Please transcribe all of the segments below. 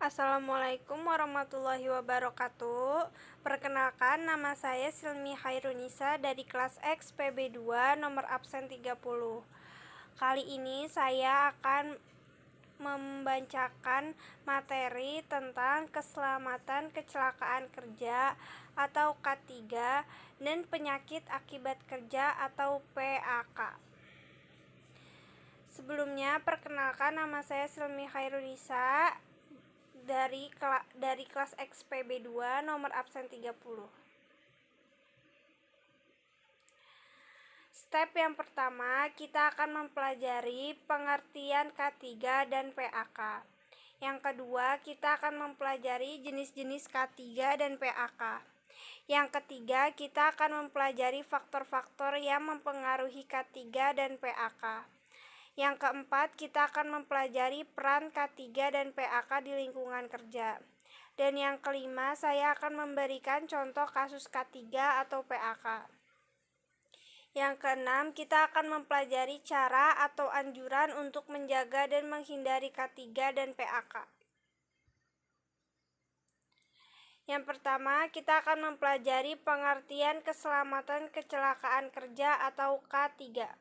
Assalamualaikum warahmatullahi wabarakatuh. Perkenalkan, nama saya Silmi Khairunisa dari kelas X PB2 nomor absen 30. Kali ini saya akan membacakan materi tentang keselamatan kecelakaan kerja atau K3 dan penyakit akibat kerja atau PAK. Sebelumnya, perkenalkan, nama saya Silmi Khairunisa dari kelas XPB2 nomor absen 30. Step yang pertama, kita akan mempelajari pengertian K3 dan PAK. Yang kedua, kita akan mempelajari jenis-jenis K3 dan PAK. Yang ketiga, kita akan mempelajari faktor-faktor yang mempengaruhi K3 dan PAK. Yang keempat, kita akan mempelajari peran K3 dan PAK di lingkungan kerja. Dan yang kelima, saya akan memberikan contoh kasus K3 atau PAK. Yang keenam, kita akan mempelajari cara atau anjuran untuk menjaga dan menghindari K3 dan PAK. Yang pertama, kita akan mempelajari pengertian keselamatan kecelakaan kerja atau K3.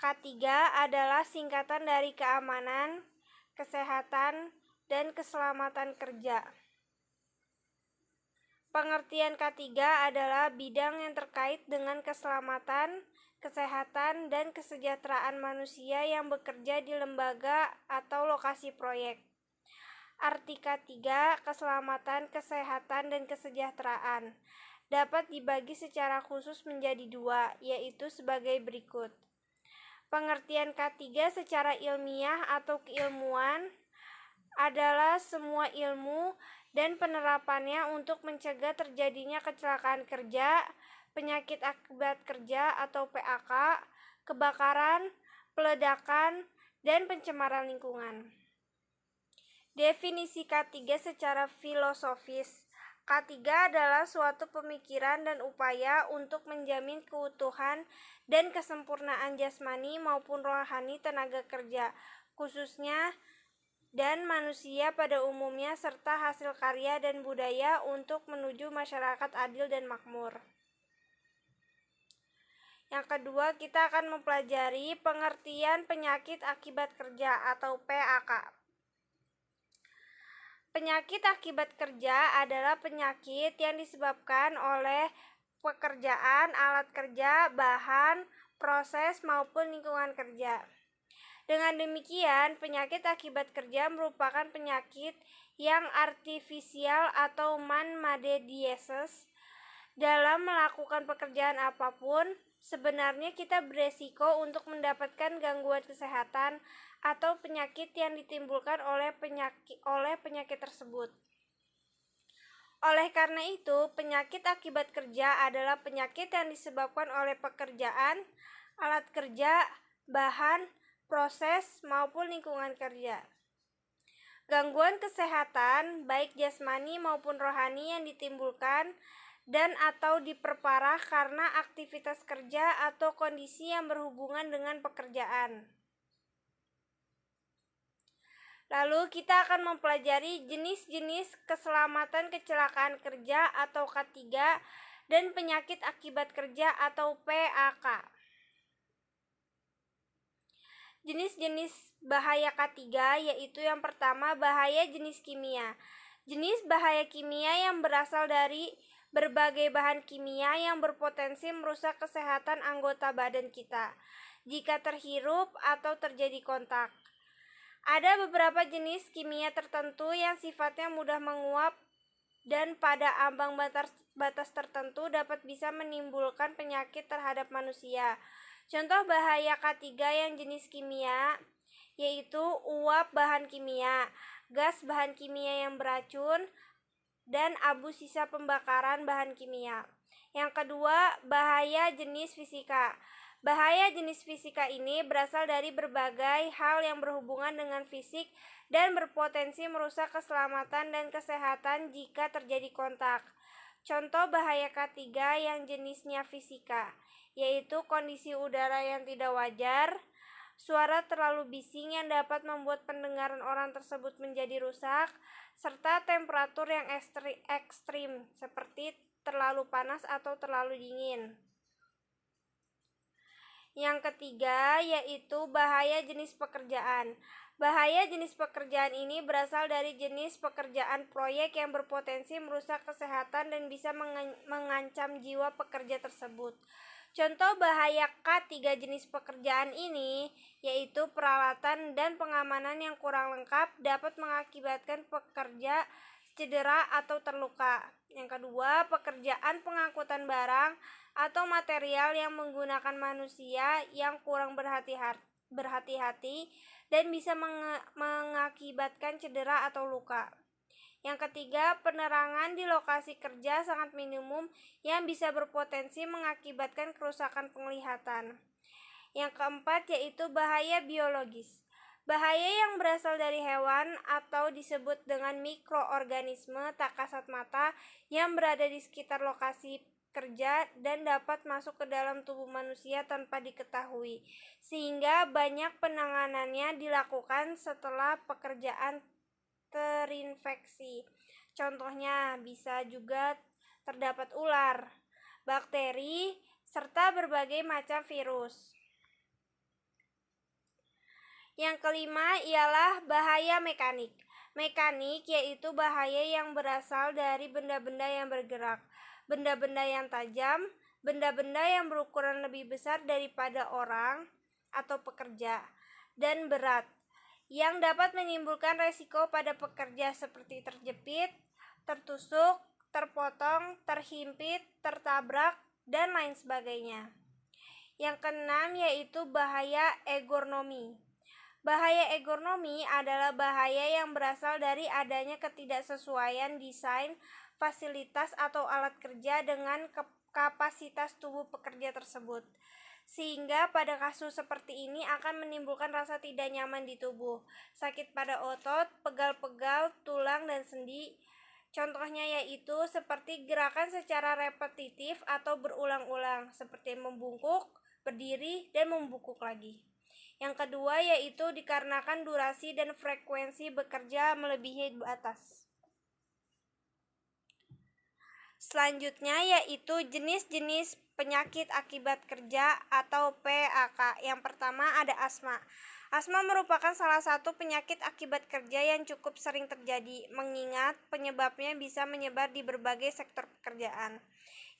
K3 adalah singkatan dari keamanan, kesehatan, dan keselamatan kerja. Pengertian K3 adalah bidang yang terkait dengan keselamatan, kesehatan, dan kesejahteraan manusia yang bekerja di lembaga atau lokasi proyek. Arti K3, keselamatan, kesehatan, dan kesejahteraan, dapat dibagi secara khusus menjadi dua, yaitu sebagai berikut. Pengertian K3 secara ilmiah atau keilmuan adalah semua ilmu dan penerapannya untuk mencegah terjadinya kecelakaan kerja, penyakit akibat kerja atau PAK, kebakaran, peledakan, dan pencemaran lingkungan. Definisi K3 secara filosofis. K3 adalah suatu pemikiran dan upaya untuk menjamin keutuhan dan kesempurnaan jasmani maupun rohani tenaga kerja, khususnya dan manusia pada umumnya, serta hasil karya dan budaya untuk menuju masyarakat adil dan makmur. Yang kedua, kita akan mempelajari pengertian penyakit akibat kerja atau PAK. Penyakit akibat kerja adalah penyakit yang disebabkan oleh pekerjaan, alat kerja, bahan, proses, maupun lingkungan kerja. Dengan demikian, penyakit akibat kerja merupakan penyakit yang artifisial atau man-made disease. Dalam melakukan pekerjaan apapun, sebenarnya kita beresiko untuk mendapatkan gangguan kesehatan atau penyakit yang ditimbulkan oleh penyakit tersebut. Oleh karena itu, penyakit akibat kerja adalah penyakit yang disebabkan oleh pekerjaan, alat kerja, bahan, proses, maupun lingkungan kerja. Gangguan kesehatan, baik jasmani maupun rohani yang ditimbulkan dan atau diperparah karena aktivitas kerja atau kondisi yang berhubungan dengan pekerjaan. Lalu kita akan mempelajari jenis-jenis keselamatan kecelakaan kerja atau K3 dan penyakit akibat kerja atau PAK. Jenis-jenis bahaya K3 yaitu yang pertama, bahaya jenis kimia. Jenis bahaya kimia yang berasal dari berbagai bahan kimia yang berpotensi merusak kesehatan anggota badan kita jika terhirup atau terjadi kontak. Ada beberapa jenis kimia tertentu yang sifatnya mudah menguap dan pada ambang batas tertentu dapat bisa menimbulkan penyakit terhadap manusia. Contoh bahaya K3 yang jenis kimia yaitu uap bahan kimia, gas bahan kimia yang beracun, dan abu sisa pembakaran bahan kimia. Yang kedua, bahaya jenis fisika. Bahaya jenis fisika ini berasal dari berbagai hal yang berhubungan dengan fisik dan berpotensi merusak keselamatan dan kesehatan jika terjadi kontak. Contoh bahaya K3 yang jenisnya fisika, yaitu kondisi udara yang tidak wajar, suara terlalu bising yang dapat membuat pendengaran orang tersebut menjadi rusak, serta temperatur yang ekstrim seperti terlalu panas atau terlalu dingin. Yang ketiga yaitu bahaya jenis pekerjaan. Bahaya jenis pekerjaan ini berasal dari jenis pekerjaan proyek yang berpotensi merusak kesehatan dan bisa mengancam jiwa pekerja tersebut. Contoh bahaya K3 jenis pekerjaan ini yaitu peralatan dan pengamanan yang kurang lengkap dapat mengakibatkan pekerja cedera atau terluka. Yang kedua, pekerjaan pengangkutan barang atau material yang menggunakan manusia yang kurang berhati-hati dan bisa mengakibatkan cedera atau luka. Yang ketiga, penerangan di lokasi kerja sangat minimum yang bisa berpotensi mengakibatkan kerusakan penglihatan. Yang keempat yaitu bahaya biologis. Bahaya yang berasal dari hewan atau disebut dengan mikroorganisme tak kasat mata yang berada di sekitar lokasi kerja dan dapat masuk ke dalam tubuh manusia tanpa diketahui, sehingga banyak penanganannya dilakukan setelah pekerjaan terinfeksi. Contohnya bisa juga terdapat ular, bakteri, serta berbagai macam virus. Yang kelima ialah bahaya mekanik. Mekanik yaitu bahaya yang berasal dari benda-benda yang bergerak, benda-benda yang tajam, benda-benda yang berukuran lebih besar daripada orang atau pekerja, dan berat, yang dapat menimbulkan resiko pada pekerja seperti terjepit, tertusuk, terpotong, terhimpit, tertabrak, dan lain sebagainya. Yang keenam yaitu bahaya ergonomi. Bahaya ergonomi adalah bahaya yang berasal dari adanya ketidaksesuaian desain, fasilitas atau alat kerja dengan kapasitas tubuh pekerja tersebut, sehingga pada kasus seperti ini akan menimbulkan rasa tidak nyaman di tubuh, sakit pada otot, pegal-pegal, tulang, dan sendi. Contohnya yaitu seperti gerakan secara repetitif atau berulang-ulang, seperti membungkuk, berdiri, dan membungkuk lagi. Yang kedua yaitu dikarenakan durasi dan frekuensi bekerja melebihi batas. Selanjutnya yaitu jenis-jenis penyakit akibat kerja atau PAK. Yang pertama ada asma. Asma merupakan salah satu penyakit akibat kerja yang cukup sering terjadi, mengingat penyebabnya bisa menyebar di berbagai sektor pekerjaan.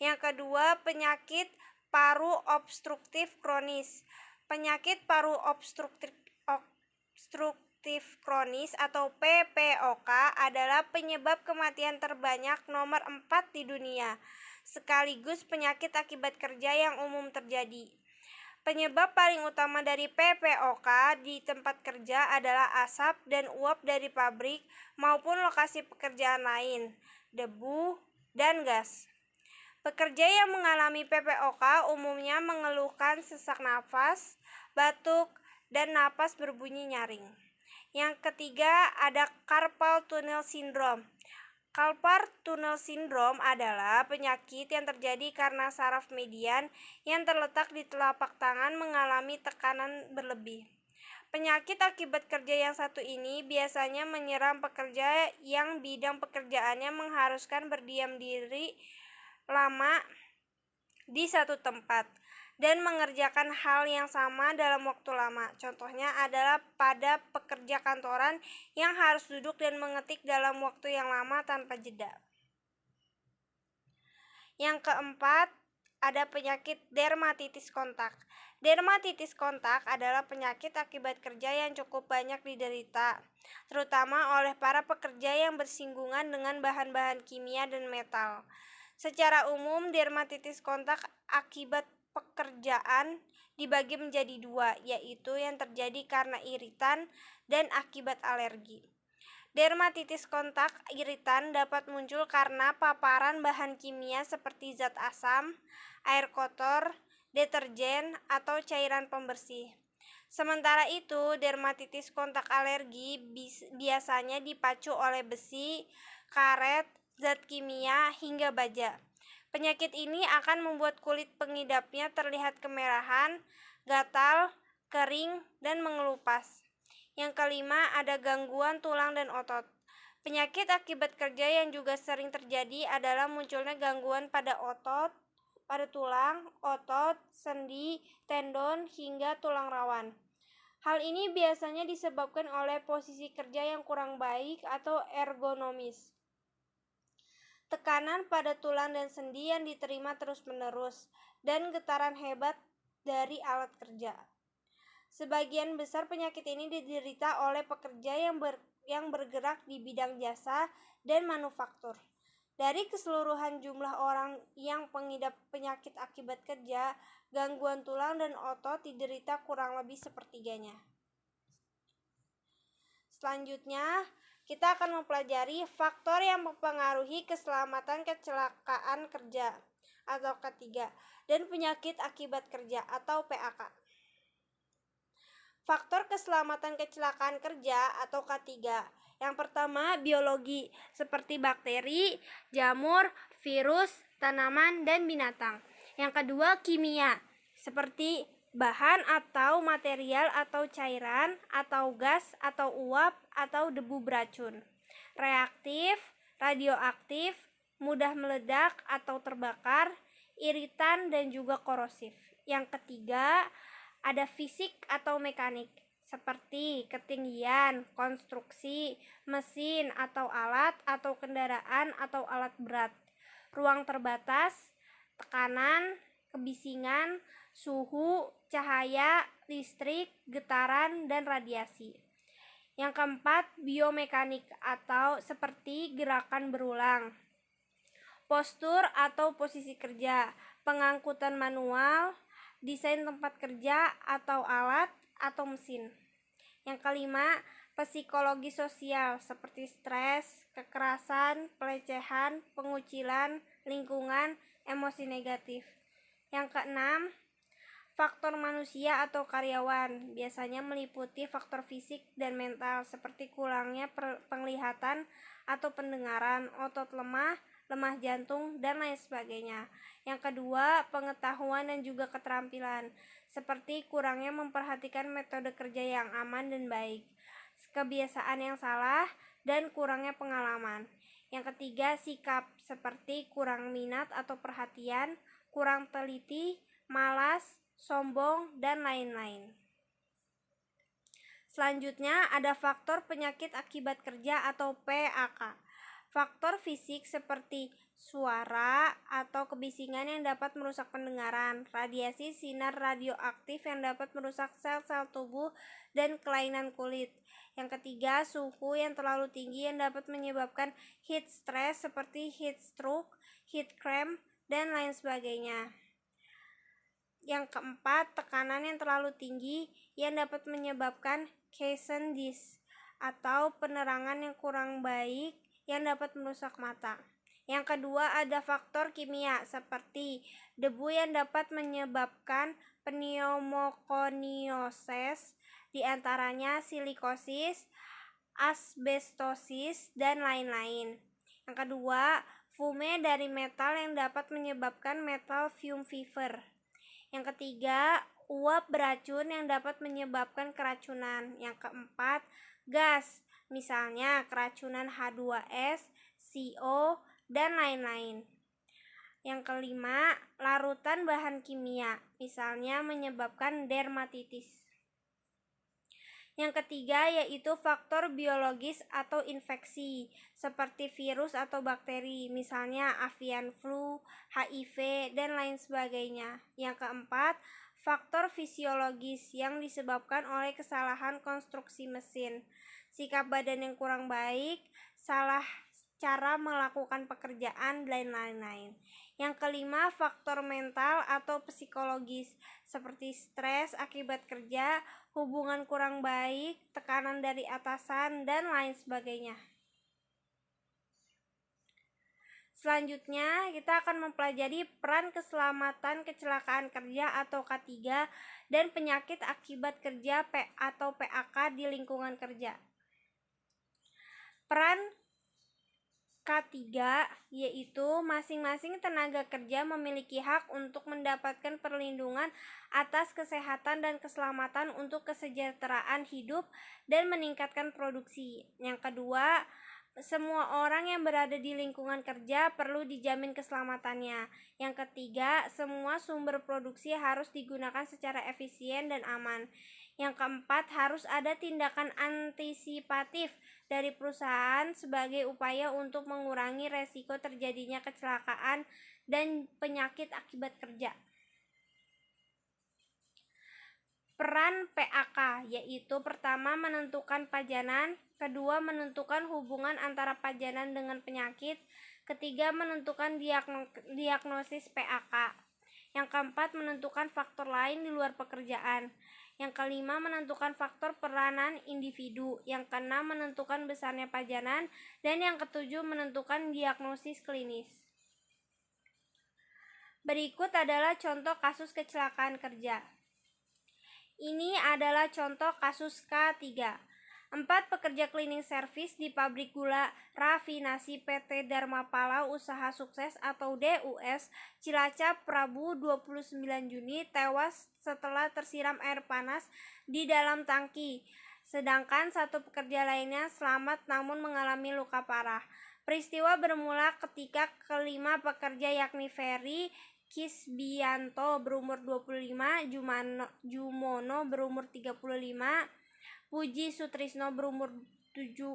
Yang kedua, penyakit paru obstruktif kronis. Penyakit paru obstruktif kronis atau PPOK adalah penyebab kematian terbanyak nomor 4 di dunia, sekaligus penyakit akibat kerja yang umum terjadi. Penyebab paling utama dari PPOK di tempat kerja adalah asap dan uap dari pabrik maupun lokasi pekerjaan lain, debu, dan gas. Pekerja yang mengalami PPOK umumnya mengeluhkan sesak nafas, batuk, dan napas berbunyi nyaring. Yang ketiga ada carpal tunnel syndrome. Carpal tunnel syndrome adalah penyakit yang terjadi karena saraf median yang terletak di telapak tangan mengalami tekanan berlebih. Penyakit akibat kerja yang satu ini biasanya menyerang pekerja yang bidang pekerjaannya mengharuskan berdiam diri lama di satu tempat dan mengerjakan hal yang sama dalam waktu lama. Contohnya adalah pada pekerja kantoran yang harus duduk dan mengetik dalam waktu yang lama tanpa jeda. Yang keempat, ada penyakit dermatitis kontak. Dermatitis kontak adalah penyakit akibat kerja yang cukup banyak diderita, terutama oleh para pekerja yang bersinggungan dengan bahan-bahan kimia dan metal. Secara umum, dermatitis kontak akibat pekerjaan dibagi menjadi dua, yaitu yang terjadi karena iritan dan akibat alergi. Dermatitis kontak iritan dapat muncul karena paparan bahan kimia seperti zat asam, air kotor, deterjen, atau cairan pembersih. Sementara itu, dermatitis kontak alergi biasanya dipacu oleh besi, karet, zat kimia, hingga baja. Penyakit ini akan membuat kulit pengidapnya terlihat kemerahan, gatal, kering, dan mengelupas. Yang kelima, ada gangguan tulang dan otot. Penyakit akibat kerja yang juga sering terjadi adalah munculnya gangguan pada tulang, otot, sendi, tendon, hingga tulang rawan. Hal ini biasanya disebabkan oleh posisi kerja yang kurang baik atau ergonomis. Tekanan pada tulang dan sendi yang diterima terus-menerus, dan getaran hebat dari alat kerja. Sebagian besar penyakit ini diderita oleh pekerja yang bergerak di bidang jasa dan manufaktur. Dari keseluruhan jumlah orang yang mengidap penyakit akibat kerja, gangguan tulang dan otot diderita kurang lebih sepertiganya. Selanjutnya, kita akan mempelajari faktor yang mempengaruhi keselamatan kecelakaan kerja atau K3 dan penyakit akibat kerja atau PAK. Faktor keselamatan kecelakaan kerja atau K3. Yang pertama, biologi seperti bakteri, jamur, virus, tanaman, dan binatang. Yang kedua, kimia seperti bahan atau material atau cairan atau gas atau uap atau debu beracun. Reaktif, radioaktif, mudah meledak atau terbakar, iritan, dan juga korosif. Yang ketiga, ada fisik atau mekanik seperti ketinggian, konstruksi, mesin atau alat atau kendaraan atau alat berat, ruang terbatas, tekanan, kebisingan, suhu, cahaya, listrik, getaran, dan radiasi. Yang keempat, biomekanik atau seperti gerakan berulang, postur atau posisi kerja, pengangkutan manual, desain tempat kerja atau alat atau mesin. Yang kelima, psikologi sosial seperti stres, kekerasan, pelecehan, pengucilan, lingkungan, emosi negatif. Yang keenam, faktor manusia atau karyawan biasanya meliputi faktor fisik dan mental seperti kurangnya penglihatan atau pendengaran, otot lemah jantung, dan lain sebagainya. Yang kedua, pengetahuan dan juga keterampilan seperti kurangnya memperhatikan metode kerja yang aman dan baik, kebiasaan yang salah, dan kurangnya pengalaman. Yang ketiga, sikap seperti kurang minat atau perhatian, kurang teliti, malas, sombong, dan lain-lain. Selanjutnya, ada faktor penyakit akibat kerja atau PAK. Faktor fisik seperti suara atau kebisingan yang dapat merusak pendengaran, radiasi sinar radioaktif yang dapat merusak sel-sel tubuh, dan kelainan kulit. Yang ketiga, suhu yang terlalu tinggi yang dapat menyebabkan heat stress seperti heat stroke, heat cramp, dan lain sebagainya. Yang keempat, tekanan yang terlalu tinggi yang dapat menyebabkan Cason disease atau penerangan yang kurang baik yang dapat merusak mata. Yang kedua, ada faktor kimia seperti debu yang dapat menyebabkan pneumokoniosis, diantaranya silikosis, asbestosis, dan lain-lain. Yang kedua, fume dari metal yang dapat menyebabkan metal fume fever. Yang ketiga, uap beracun yang dapat menyebabkan keracunan. Yang keempat, gas, misalnya keracunan H2S, CO, dan lain-lain. Yang kelima, larutan bahan kimia, misalnya menyebabkan dermatitis. Yang ketiga yaitu faktor biologis atau infeksi seperti virus atau bakteri, misalnya avian flu, HIV, dan lain sebagainya. Yang keempat, faktor fisiologis yang disebabkan oleh kesalahan konstruksi mesin, sikap badan yang kurang baik, salah cara melakukan pekerjaan, dan lain-lain. Yang kelima, faktor mental atau psikologis seperti stres akibat kerja, hubungan kurang baik, tekanan dari atasan, dan lain sebagainya. Selanjutnya, kita akan mempelajari peran keselamatan kecelakaan kerja atau K3 dan penyakit akibat kerja atau PAK di lingkungan kerja. Peran K3 yaitu masing-masing tenaga kerja memiliki hak untuk mendapatkan perlindungan atas kesehatan dan keselamatan untuk kesejahteraan hidup dan meningkatkan produksi. Yang kedua, semua orang yang berada di lingkungan kerja perlu dijamin keselamatannya. Yang ketiga, semua sumber produksi harus digunakan secara efisien dan aman. Yang keempat, harus ada tindakan antisipatif dari perusahaan sebagai upaya untuk mengurangi resiko terjadinya kecelakaan dan penyakit akibat kerja. Peran PAK yaitu pertama menentukan pajanan, kedua menentukan hubungan antara pajanan dengan penyakit, ketiga menentukan diagnosis PAK, yang keempat menentukan faktor lain di luar pekerjaan, yang kelima menentukan faktor peranan individu, yang keenam menentukan besarnya pajanan, dan yang ketujuh menentukan diagnosis klinis. Berikut adalah contoh kasus kecelakaan kerja. Ini adalah contoh kasus K3. 4 pekerja cleaning service di pabrik gula rafinasi PT Dharmapala Usaha Sukses atau DUS Cilacap Rabu 29 Juni tewas setelah tersiram air panas di dalam tangki. Sedangkan 1 pekerja lainnya selamat namun mengalami luka parah. Peristiwa bermula ketika kelima pekerja yakni Ferry Kisbianto berumur 25, Jumono berumur 35, Puji Sutrisno berumur 27,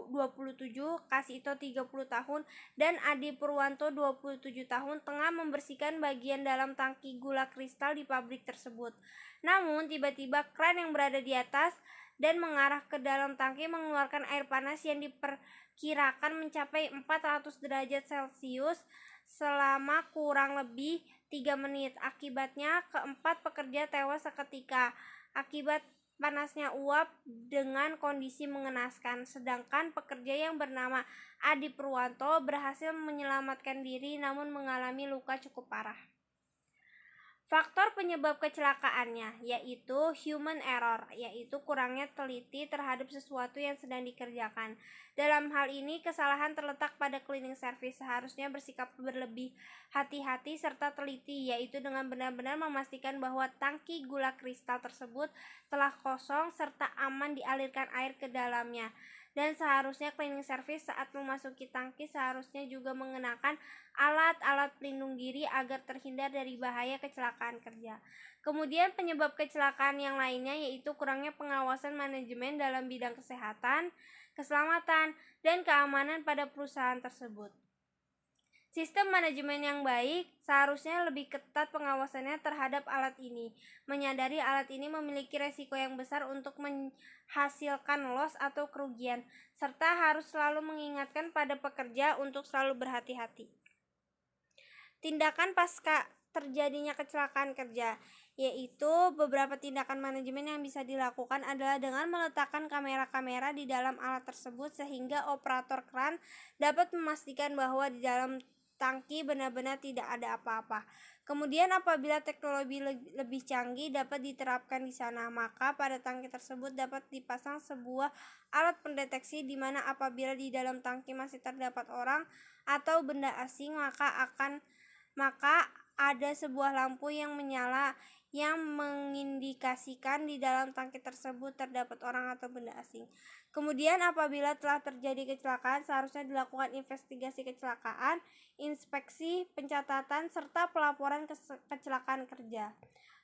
Kasito 30 tahun, dan Adi Purwanto 27 tahun tengah membersihkan bagian dalam tangki gula kristal di pabrik tersebut. Namun tiba-tiba kran yang berada di atas dan mengarah ke dalam tangki mengeluarkan air panas yang diperkirakan mencapai 400 derajat Celcius selama kurang lebih 3 menit. Akibatnya keempat pekerja tewas seketika akibat panasnya uap dengan kondisi mengenaskan, sedangkan pekerja yang bernama Adi Purwanto berhasil menyelamatkan diri namun mengalami luka cukup parah. Faktor penyebab kecelakaannya yaitu human error, yaitu kurangnya teliti terhadap sesuatu yang sedang dikerjakan. Dalam hal ini, kesalahan terletak pada cleaning service, seharusnya bersikap berlebih hati-hati serta teliti, yaitu dengan benar-benar memastikan bahwa tangki gula kristal tersebut telah kosong serta aman dialirkan air ke dalamnya. Dan seharusnya cleaning service saat memasuki tangki seharusnya juga mengenakan alat-alat pelindung diri agar terhindar dari bahaya kecelakaan kerja. Kemudian penyebab kecelakaan yang lainnya yaitu kurangnya pengawasan manajemen dalam bidang kesehatan, keselamatan, dan keamanan pada perusahaan tersebut. Sistem manajemen yang baik seharusnya lebih ketat pengawasannya terhadap alat ini. Menyadari alat ini memiliki resiko yang besar untuk menghasilkan loss atau kerugian, serta harus selalu mengingatkan pada pekerja untuk selalu berhati-hati. Tindakan pasca terjadinya kecelakaan kerja, yaitu beberapa tindakan manajemen yang bisa dilakukan adalah dengan meletakkan kamera-kamera di dalam alat tersebut sehingga operator kran dapat memastikan bahwa di dalam tangki benar-benar tidak ada apa-apa. Kemudian apabila teknologi lebih canggih dapat diterapkan di sana, maka pada tangki tersebut dapat dipasang sebuah alat pendeteksi di mana apabila di dalam tangki masih terdapat orang atau benda asing, maka ada sebuah lampu yang menyala yang mengindikasikan di dalam tangki tersebut terdapat orang atau benda asing. Kemudian apabila telah terjadi kecelakaan, seharusnya dilakukan investigasi kecelakaan, inspeksi, pencatatan, serta pelaporan kecelakaan kerja.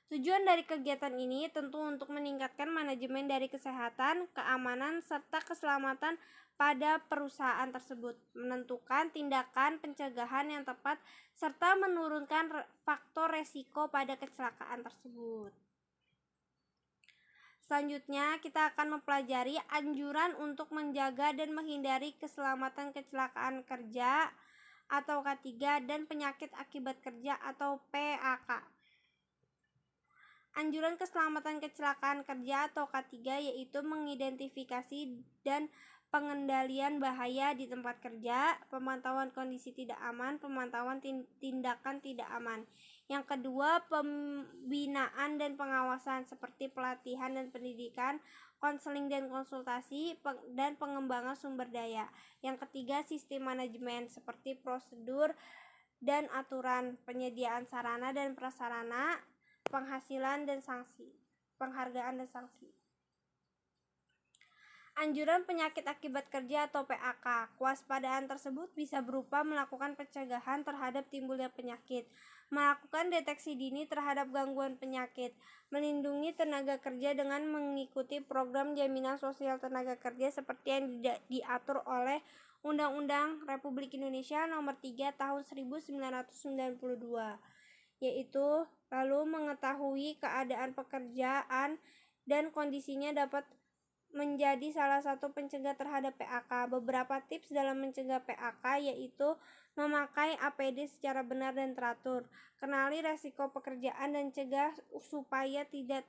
Tujuan dari kegiatan ini tentu untuk meningkatkan manajemen dari kesehatan, keamanan, serta keselamatan pada perusahaan tersebut, menentukan tindakan pencegahan yang tepat, serta menurunkan faktor resiko pada kecelakaan tersebut. Selanjutnya, kita akan mempelajari anjuran untuk menjaga dan menghindari keselamatan kecelakaan kerja atau K3 dan penyakit akibat kerja atau PAK. Anjuran keselamatan kecelakaan kerja atau K3 yaitu mengidentifikasi dan pengendalian bahaya di tempat kerja, pemantauan kondisi tidak aman, pemantauan tindakan tidak aman. Yang kedua, pembinaan dan pengawasan seperti pelatihan dan pendidikan, konseling dan konsultasi, dan pengembangan sumber daya. Yang ketiga, sistem manajemen seperti prosedur dan aturan, penyediaan sarana dan prasarana, penghasilan dan sanksi, penghargaan dan sanksi. Anjuran penyakit akibat kerja atau PAK. Kewaspadaan tersebut bisa berupa melakukan pencegahan terhadap timbulnya penyakit, melakukan deteksi dini terhadap gangguan penyakit, melindungi tenaga kerja dengan mengikuti program jaminan sosial tenaga kerja seperti yang diatur oleh Undang-Undang Republik Indonesia Nomor 3 Tahun 1992, yaitu lalu mengetahui keadaan pekerjaan dan kondisinya dapat menjadi salah satu pencegah terhadap PAK. Beberapa tips dalam mencegah PAK yaitu memakai APD secara benar dan teratur, kenali resiko pekerjaan dan cegah supaya tidak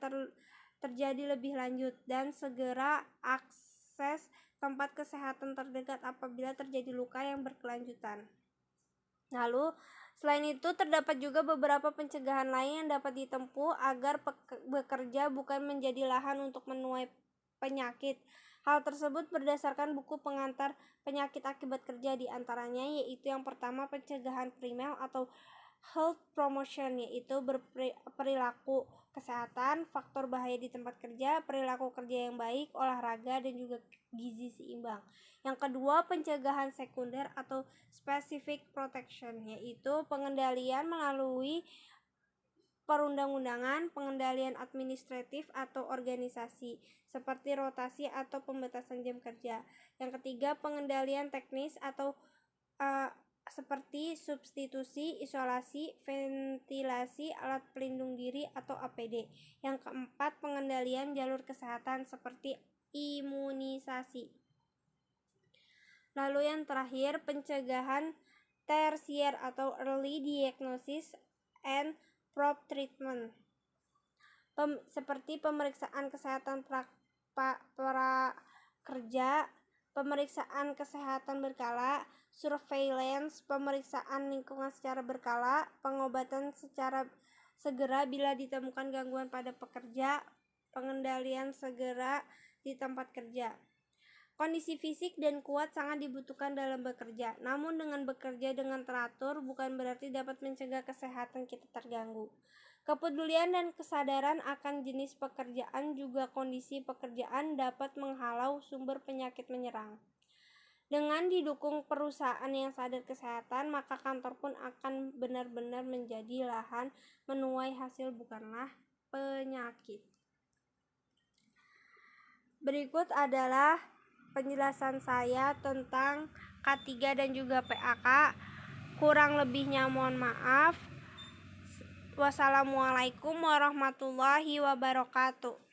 terjadi lebih lanjut, dan segera akses tempat kesehatan terdekat apabila terjadi luka yang berkelanjutan. Lalu, selain itu terdapat juga beberapa pencegahan lain yang dapat ditempuh agar bekerja bukan menjadi lahan untuk menuai penyakit. Hal tersebut berdasarkan buku pengantar penyakit akibat kerja, di antaranya yaitu yang pertama pencegahan primer atau health promotion, yaitu perilaku kesehatan, faktor bahaya di tempat kerja, perilaku kerja yang baik, olahraga, dan juga gizi seimbang. Yang kedua, pencegahan sekunder atau specific protection, yaitu pengendalian melalui perundang-undangan, pengendalian administratif atau organisasi, seperti rotasi atau pembatasan jam kerja. Yang ketiga, pengendalian teknis atau seperti substitusi, isolasi, ventilasi, alat pelindung diri atau APD. Yang keempat, pengendalian jalur kesehatan seperti imunisasi. Lalu yang terakhir, pencegahan tersier atau early diagnosis and proper treatment, seperti pemeriksaan kesehatan prakerja, pemeriksaan kesehatan berkala, surveillance, pemeriksaan lingkungan secara berkala, pengobatan secara segera bila ditemukan gangguan pada pekerja, pengendalian segera di tempat kerja. Kondisi fisik dan kuat sangat dibutuhkan dalam bekerja. Namun dengan bekerja dengan teratur bukan berarti dapat mencegah kesehatan kita terganggu. Kepedulian dan kesadaran akan jenis pekerjaan juga kondisi pekerjaan dapat menghalau sumber penyakit menyerang. Dengan didukung perusahaan yang sadar kesehatan, maka kantor pun akan benar-benar menjadi lahan menuai hasil bukanlah penyakit. Berikut adalah penjelasan saya tentang K3 dan juga PAK. Kurang lebihnya mohon maaf. Wassalamualaikum warahmatullahi wabarakatuh.